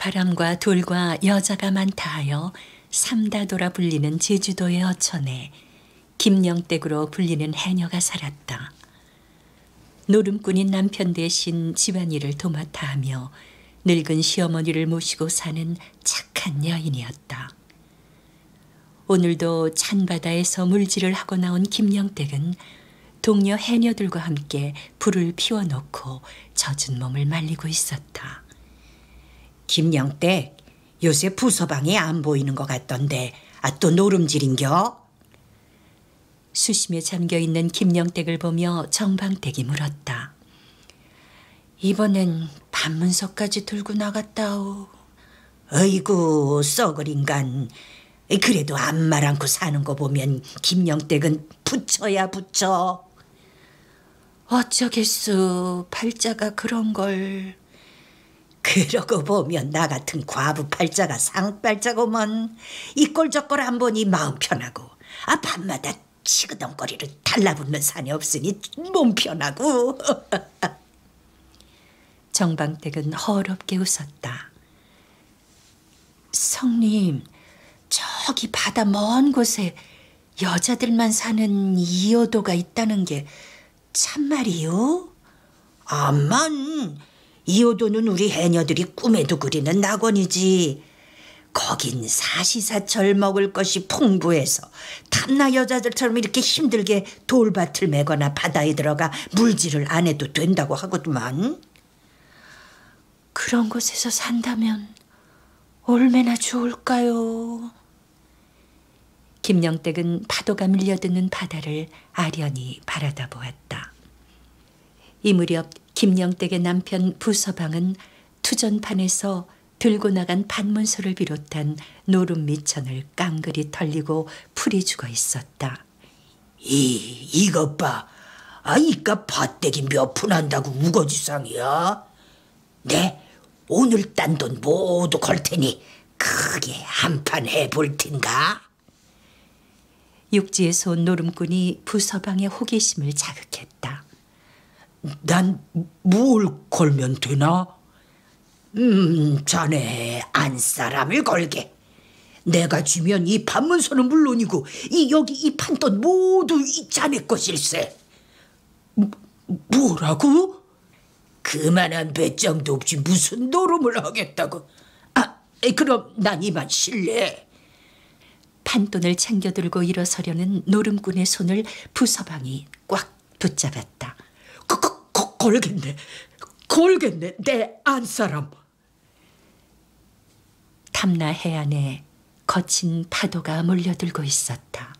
바람과 돌과 여자가 많다 하여 삼다도라 불리는 제주도의 어촌에 김영댁으로 불리는 해녀가 살았다. 노름꾼인 남편 대신 집안일을 도맡아 하며 늙은 시어머니를 모시고 사는 착한 여인이었다. 오늘도 찬바다에서 물질을 하고 나온 김영댁은 동료 해녀들과 함께 불을 피워놓고 젖은 몸을 말리고 있었다. 김영댁, 요새 부서방이 안 보이는 것 같던데 또 노름질인겨? 수심에 잠겨있는 김영댁을 보며 정방댁이 물었다. 이번엔 반문서까지 들고 나갔다오. 어이구 썩을 인간. 그래도 암말 않고 사는 거 보면 김영댁은 부처야 부처. 어쩌겠소, 팔자가 그런 걸. 그러고 보면 나 같은 과부 팔자가 상팔자고먼. 이 꼴 저 꼴 안 보니 마음 편하고 밤마다 치그덩거리를 달라붙는 산이 없으니 몸 편하고. 정방댁은 허럽게 웃었다. 성님, 저기 바다 먼 곳에 여자들만 사는 이호도가 있다는 게 참말이요? 암만 이호도는 우리 해녀들이 꿈에도 그리는 낙원이지. 거긴 사시사철 먹을 것이 풍부해서 탐나 여자들처럼 이렇게 힘들게 돌밭을 메거나 바다에 들어가 물질을 안 해도 된다고 하거든만. 그런 곳에서 산다면 얼마나 좋을까요? 김영댁은 파도가 밀려드는 바다를 아련히 바라다 보았다. 이 무렵 김영댁의 남편 부서방은 투전판에서 들고 나간 반문서를 비롯한 노름미천을 깡그리 털리고 풀이 죽어 있었다. 이것 봐. 이깟 밭대기 몇 푼 한다고 우거지상이야. 네, 오늘 딴 돈 모두 걸 테니 크게 한판 해볼 텐가? 육지에서 온 노름꾼이 부서방의 호기심을 자극했다. 난 뭘 걸면 되나? 자네 안사람을 걸게. 내가 주면 이 반문서는 물론이고 여기 이 판돈 모두 이 자네 것일세. 뭐라고? 그만한 배짱도 없이 무슨 노름을 하겠다고. 그럼 난 이만 실례. 판돈을 챙겨들고 일어서려는 노름꾼의 손을 부서방이 꽉 붙잡았다. 걸겠네 내 안사람. 탐나 해안에 거친 파도가 몰려들고 있었다.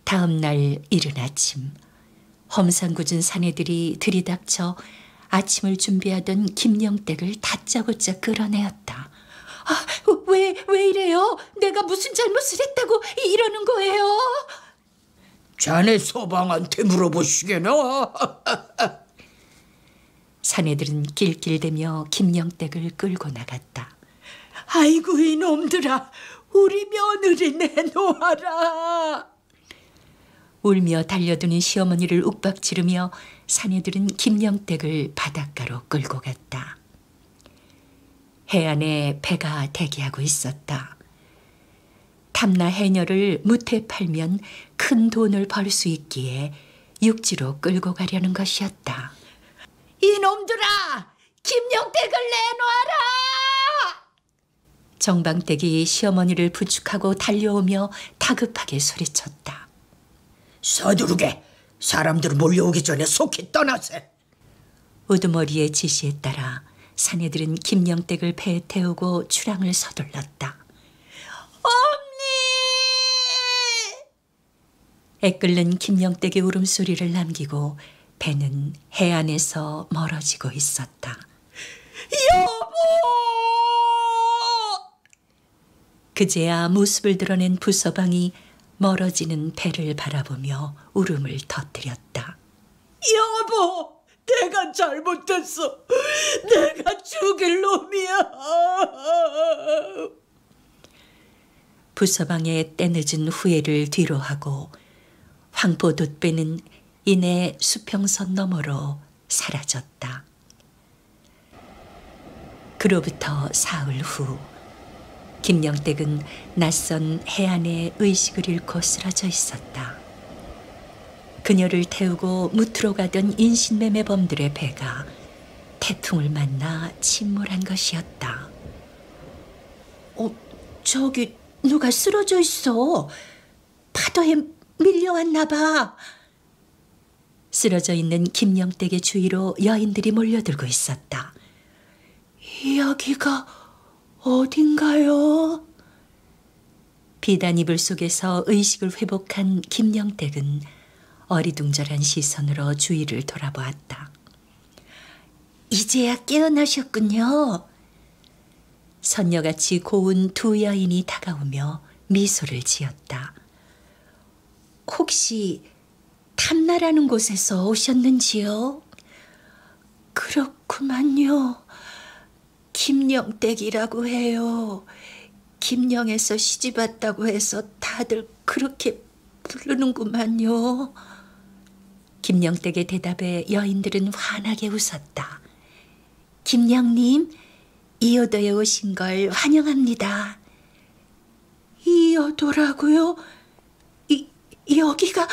다음 날 이른 아침, 험상궂은 사내들이 들이닥쳐 아침을 준비하던 김영댁을 다짜고짜 끌어내었다. 왜 이래요? 내가 무슨 잘못을 했다고 이러는 거예요? 자네 서방한테 물어보시게나. 사내들은 낄낄대며 김영댁을 끌고 나갔다. 아이고 이놈들아, 우리 며느리 내놓아라. 울며 달려드는 시어머니를 욱박지르며 사내들은 김영댁을 바닷가로 끌고 갔다. 해안에 배가 대기하고 있었다. 탐나 해녀를 무태 팔면 큰 돈을 벌 수 있기에 육지로 끌고 가려는 것이었다. 이놈들아, 김영댁을 내놔라! 정방댁이 시어머니를 부축하고 달려오며 다급하게 소리쳤다. 서두르게, 사람들 몰려오기 전에 속히 떠나세. 우두머리의 지시에 따라 사내들은 김영댁을 배에 태우고 출항을 서둘렀다. 엄니! 애끓는 김영댁의 울음소리를 남기고 배는 해안에서 멀어지고 있었다. 여보! 그제야 모습을 드러낸 부서방이 멀어지는 배를 바라보며 울음을 터뜨렸다. 여보, 내가 잘못했어. 내가 죽일 놈이야. 부서방의 때늦은 후회를 뒤로하고 황포돛배는 이내 수평선 너머로 사라졌다. 그로부터 사흘 후 김영댁은 낯선 해안에 의식을 잃고 쓰러져 있었다. 그녀를 태우고 무트로 가던 인신매매범들의 배가 태풍을 만나 침몰한 것이었다. 저기 누가 쓰러져 있어. 파도에 밀려왔나 봐. 쓰러져 있는 김영댁의 주위로 여인들이 몰려들고 있었다. 여기가 어딘가요? 비단 이불 속에서 의식을 회복한 김영댁은 어리둥절한 시선으로 주위를 돌아보았다. 이제야 깨어나셨군요. 선녀같이 고운 두 여인이 다가오며 미소를 지었다. 혹시 탐나라는 곳에서 오셨는지요? 그렇구만요. 김영댁이라고 해요. 김영에서 시집왔다고 해서 다들 그렇게 부르는구만요. 김영댁의 대답에 여인들은 환하게 웃었다. 김영님, 이효도에 오신 걸 환영합니다. 이효도라고요? 여기가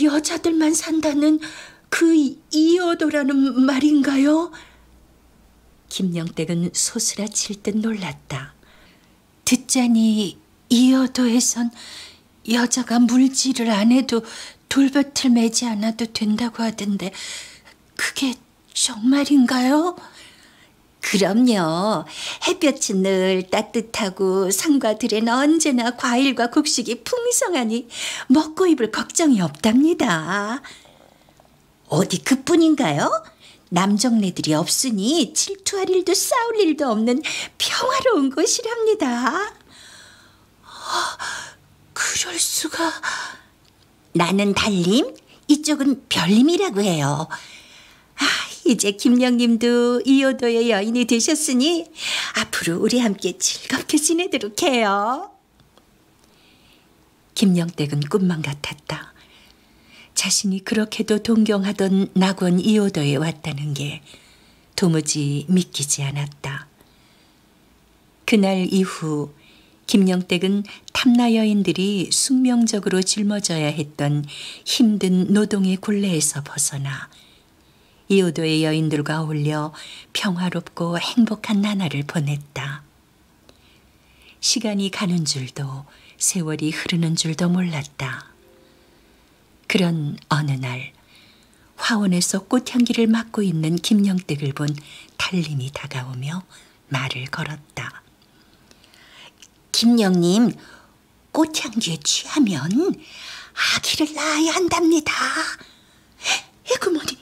여자들만 산다는 그 이효도라는 말인가요? 김영댁은 소스라칠 듯 놀랐다. 듣자니 이효도에선 여자가 물질을 안 해도 돌볕을 매지 않아도 된다고 하던데 그게 정말인가요? 그럼요. 햇볕은 늘 따뜻하고 산과 들에는 언제나 과일과 곡식이 풍성하니 먹고 입을 걱정이 없답니다. 어디 그뿐인가요? 남정네들이 없으니 질투할 일도 싸울 일도 없는 평화로운 곳이랍니다. 그럴 수가. 나는 달님, 이쪽은 별님이라고 해요. 이제 김영님도 이효도의 여인이 되셨으니 앞으로 우리 함께 즐겁게 지내도록 해요. 김영댁은 꿈만 같았다. 자신이 그렇게도 동경하던 낙원 이효도에 왔다는 게 도무지 믿기지 않았다. 그날 이후 김영댁은 탐나 여인들이 숙명적으로 짊어져야 했던 힘든 노동의 굴레에서 벗어나 이효도의 여인들과 어울려 평화롭고 행복한 나날을 보냈다. 시간이 가는 줄도 세월이 흐르는 줄도 몰랐다. 그런 어느 날 화원에서 꽃향기를 맡고 있는 김영댁을 본 달님이 다가오며 말을 걸었다. 김영님, 꽃향기에 취하면 아기를 낳아야 한답니다. 에구머니,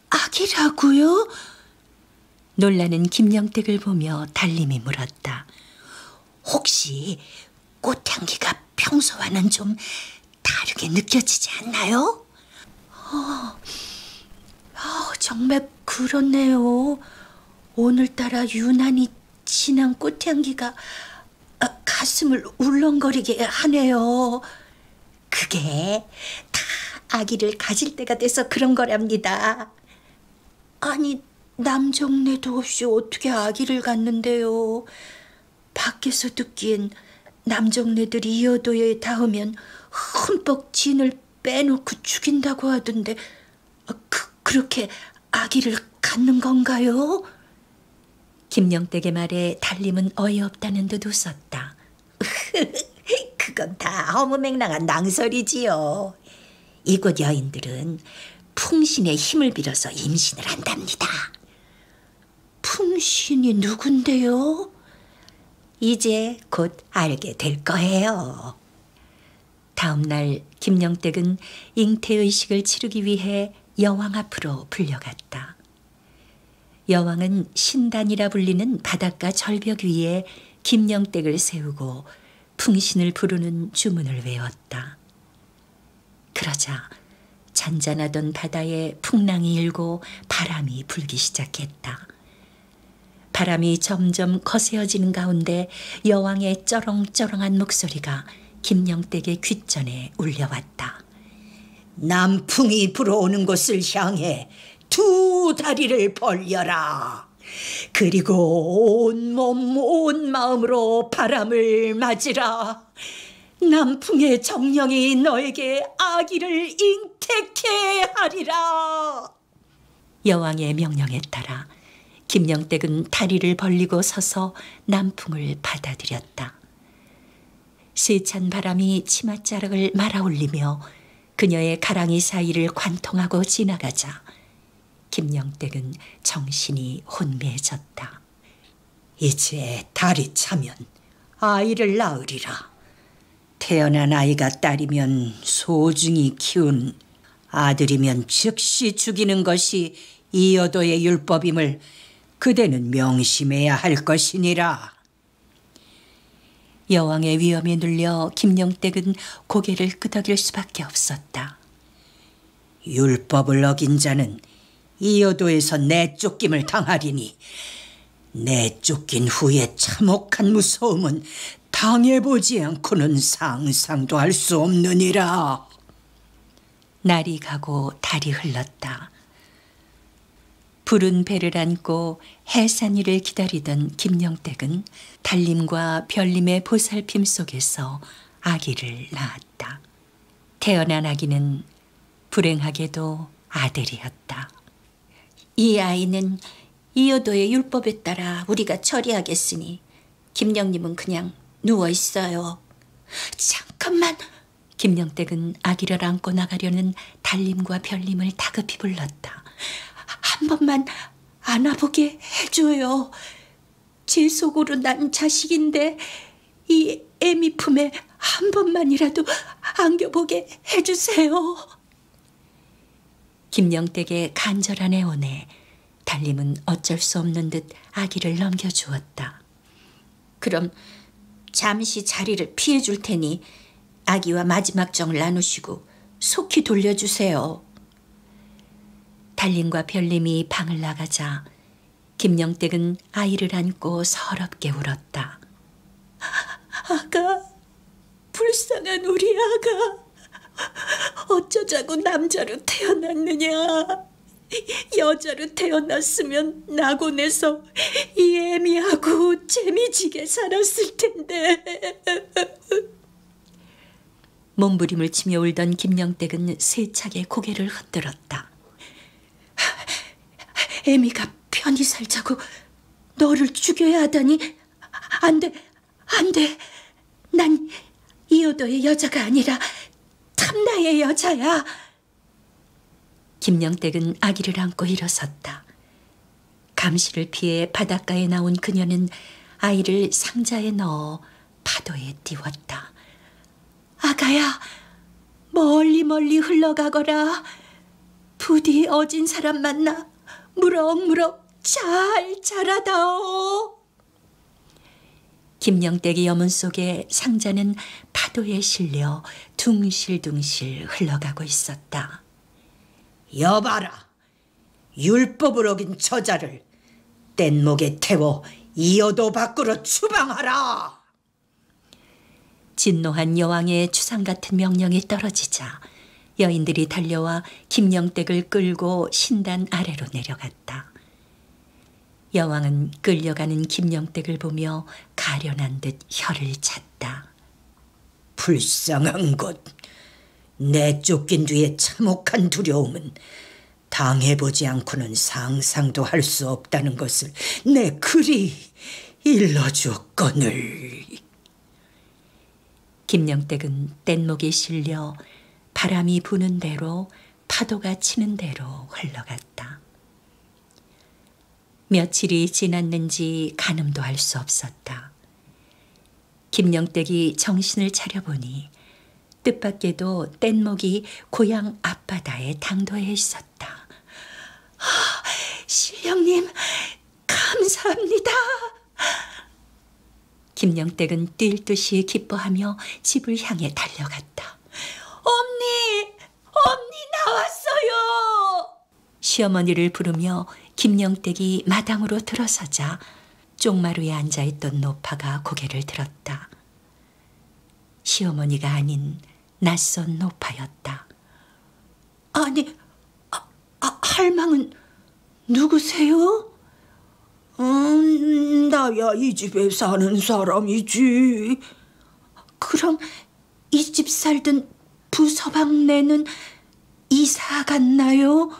아기라고요? 놀라는 김영댁을 보며 달님이 물었다. 혹시 꽃향기가 평소와는 좀 다르게 느껴지지 않나요? 정말 그렇네요. 오늘따라 유난히 진한 꽃향기가 가슴을 울렁거리게 하네요. 그게 다 아기를 가질 때가 돼서 그런 거랍니다. 아니, 남정네도 없이 어떻게 아기를 갖는데요. 밖에서 듣기엔 남정네들이 이효도에 닿으면 흠뻑 진을 빼놓고 죽인다고 하던데 그렇게 아기를 갖는 건가요? 김영댁의 말에 달님은 어이없다는 듯 웃었다. 그건 다 허무맹랑한 낭설이지요. 이곳 여인들은 풍신의 힘을 빌어서 임신을 한답니다. 풍신이 누군데요? 이제 곧 알게 될 거예요. 다음 날 김영댁은 잉태의식을 치르기 위해 여왕 앞으로 불려갔다. 여왕은 신단이라 불리는 바닷가 절벽 위에 김영댁을 세우고 풍신을 부르는 주문을 외웠다. 그러자 잔잔하던 바다에 풍랑이 일고 바람이 불기 시작했다. 바람이 점점 거세어지는 가운데 여왕의 쩌렁쩌렁한 목소리가 김영댁의 귓전에 울려왔다. 남풍이 불어오는 곳을 향해 두 다리를 벌려라. 그리고 온 몸 온 마음으로 바람을 맞으라. 남풍의 정령이 너에게 아기를 잉태케 하리라. 여왕의 명령에 따라 김영댁은 다리를 벌리고 서서 남풍을 받아들였다. 세찬 바람이 치맛자락을 말아올리며 그녀의 가랑이 사이를 관통하고 지나가자 김영댁은 정신이 혼미해졌다. 이제 달이 차면 아이를 낳으리라. 태어난 아이가 딸이면 소중히 키운, 아들이면 즉시 죽이는 것이 이여도의 율법임을 그대는 명심해야 할 것이니라. 여왕의 위엄에 눌려 김영댁은 고개를 끄덕일 수밖에 없었다. 율법을 어긴 자는 이여도에서 내쫓김을 당하리니 내쫓긴 후에 참혹한 무서움은 당해보지 않고는 상상도 할 수 없느니라. 날이 가고 달이 흘렀다. 푸른 배를 안고 해산이를 기다리던 김영댁은 달님과 별님의 보살핌 속에서 아기를 낳았다. 태어난 아기는 불행하게도 아들이었다. 이 아이는 이여도의 율법에 따라 우리가 처리하겠으니 김영님은 그냥 누워 있어요. 잠깐만. 김영댁은 아기를 안고 나가려는 달님과 별님을 다급히 불렀다. 한 번만 안아보게 해줘요. 제 속으로 난 자식인데 이 애미 품에 한 번만이라도 안겨보게 해주세요. 김영댁의 간절한 애원에 달님은 어쩔 수 없는 듯 아기를 넘겨주었다. 그럼 잠시 자리를 피해줄 테니 아기와 마지막 정을 나누시고 속히 돌려주세요. 달님과 별님이 방을 나가자 김영댁은 아이를 안고 서럽게 울었다. 아가, 불쌍한 우리 아가, 어쩌자고 남자로 태어났느냐. 여자로 태어났으면 낙원에서 이 애미하고 재미지게 살았을 텐데. 몸부림을 치며 울던 김영댁은 세차게 고개를 흔들었다. 애미가 편히 살자고 너를 죽여야 하다니. 안 돼, 안 돼. 난 이여도의 여자가 아니라 탐나의 여자야. 김영댁은 아기를 안고 일어섰다. 감시를 피해 바닷가에 나온 그녀는 아이를 상자에 넣어 파도에 띄웠다. 아가야, 멀리 멀리 흘러가거라. 부디 어진 사람 만나 무럭무럭 잘 자라다오. 김영댁의 여문 속에 상자는 파도에 실려 둥실둥실 흘러가고 있었다. 여봐라, 율법을 어긴 처자를 뗏목에 태워 이여도 밖으로 추방하라. 진노한 여왕의 추상 같은 명령이 떨어지자 여인들이 달려와 김영댁을 끌고 신단 아래로 내려갔다. 여왕은 끌려가는 김영댁을 보며 가련한 듯 혀를 찼다. 불쌍한 것, 내쫓긴 뒤에 참혹한 두려움은 당해보지 않고는 상상도 할 수 없다는 것을 내 글이 일러주었거늘. 김영댁은 뗏목에 실려 바람이 부는 대로 파도가 치는 대로 흘러갔다. 며칠이 지났는지 가늠도 할 수 없었다. 김영댁이 정신을 차려보니 뜻밖에도 뗏목이 고향 앞바다에 당도해 있었다. 신령님, 감사합니다. 김영댁은 뛸 듯이 기뻐하며 집을 향해 달려갔다. 엄니 나왔어요. 시어머니를 부르며 김영댁이 마당으로 들어서자 쪽마루에 앉아있던 노파가 고개를 들었다. 시어머니가 아닌 낯선 노파였다. 아니, 할망은 누구세요? 나야 이 집에 사는 사람이지. 그럼 이 집 살던 부서방네는 이사 갔나요?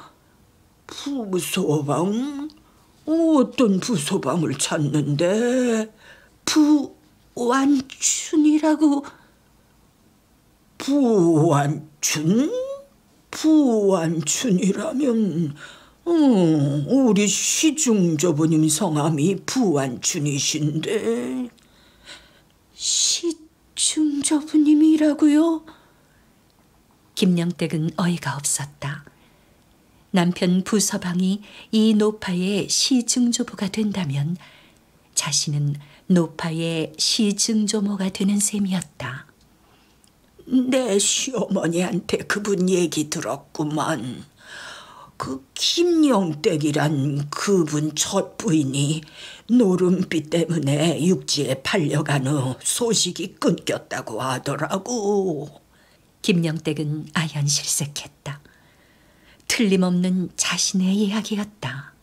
부서방? 어떤 부서방을 찾는데? 부완춘이라고. 부완춘? 부완춘이라면 우리 시중조부님 성함이 부완춘이신데. 시중조부님이라고요? 김영댁은 어이가 없었다. 남편 부서방이 이 노파의 시증조부가 된다면 자신은 노파의 시증조모가 되는 셈이었다. 내 시어머니한테 그분 얘기 들었구만. 그 김영댁이란 그분 첫 부인이 노름비 때문에 육지에 팔려간 후 소식이 끊겼다고 하더라고. 김영댁은 아연실색했다. 틀림없는 자신의 이야기였다.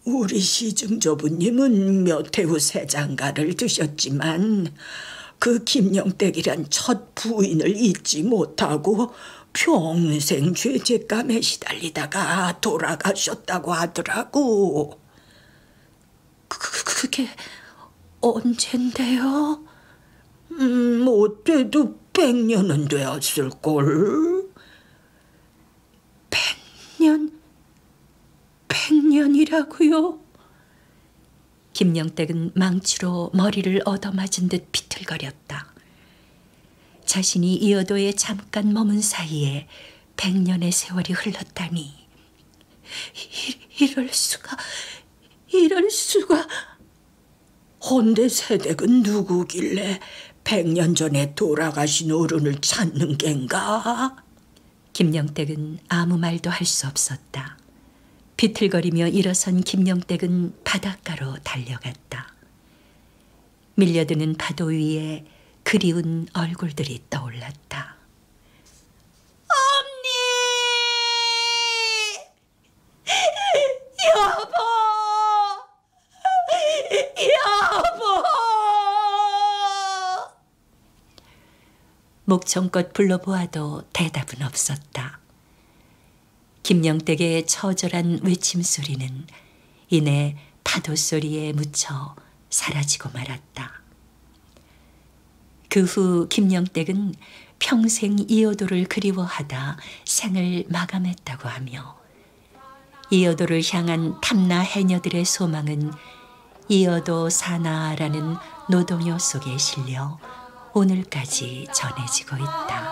우리 시증조부님은 몇 해 후 새장가를 드셨지만 그 김영댁이란 첫 부인을 잊지 못하고 평생 죄책감에 시달리다가 돌아가셨다고 하더라고. 그게 언젠데요? 못돼도 100년은 되었을걸. 100년이라고요? 김영댁은 망치로 머리를 얻어맞은 듯 비틀거렸다. 자신이 이어도에 잠깐 머문 사이에 100년의 세월이 흘렀다니. 이럴 수가. 헌데 세댁은 누구길래 100년 전에 돌아가신 어른을 찾는 겐가? 김영댁은 아무 말도 할 수 없었다. 비틀거리며 일어선 김영댁은 바닷가로 달려갔다. 밀려드는 파도 위에 그리운 얼굴들이 떠올랐다. 언니! 여보! 목청껏 불러보아도 대답은 없었다. 김영댁의 처절한 외침 소리는 이내 파도 소리에 묻혀 사라지고 말았다. 그 후 김영댁은 평생 이효도를 그리워하다 생을 마감했다고 하며 이효도를 향한 탐나 해녀들의 소망은 이효도 사나라는 노동요 속에 실려 오늘까지 전해지고 있다.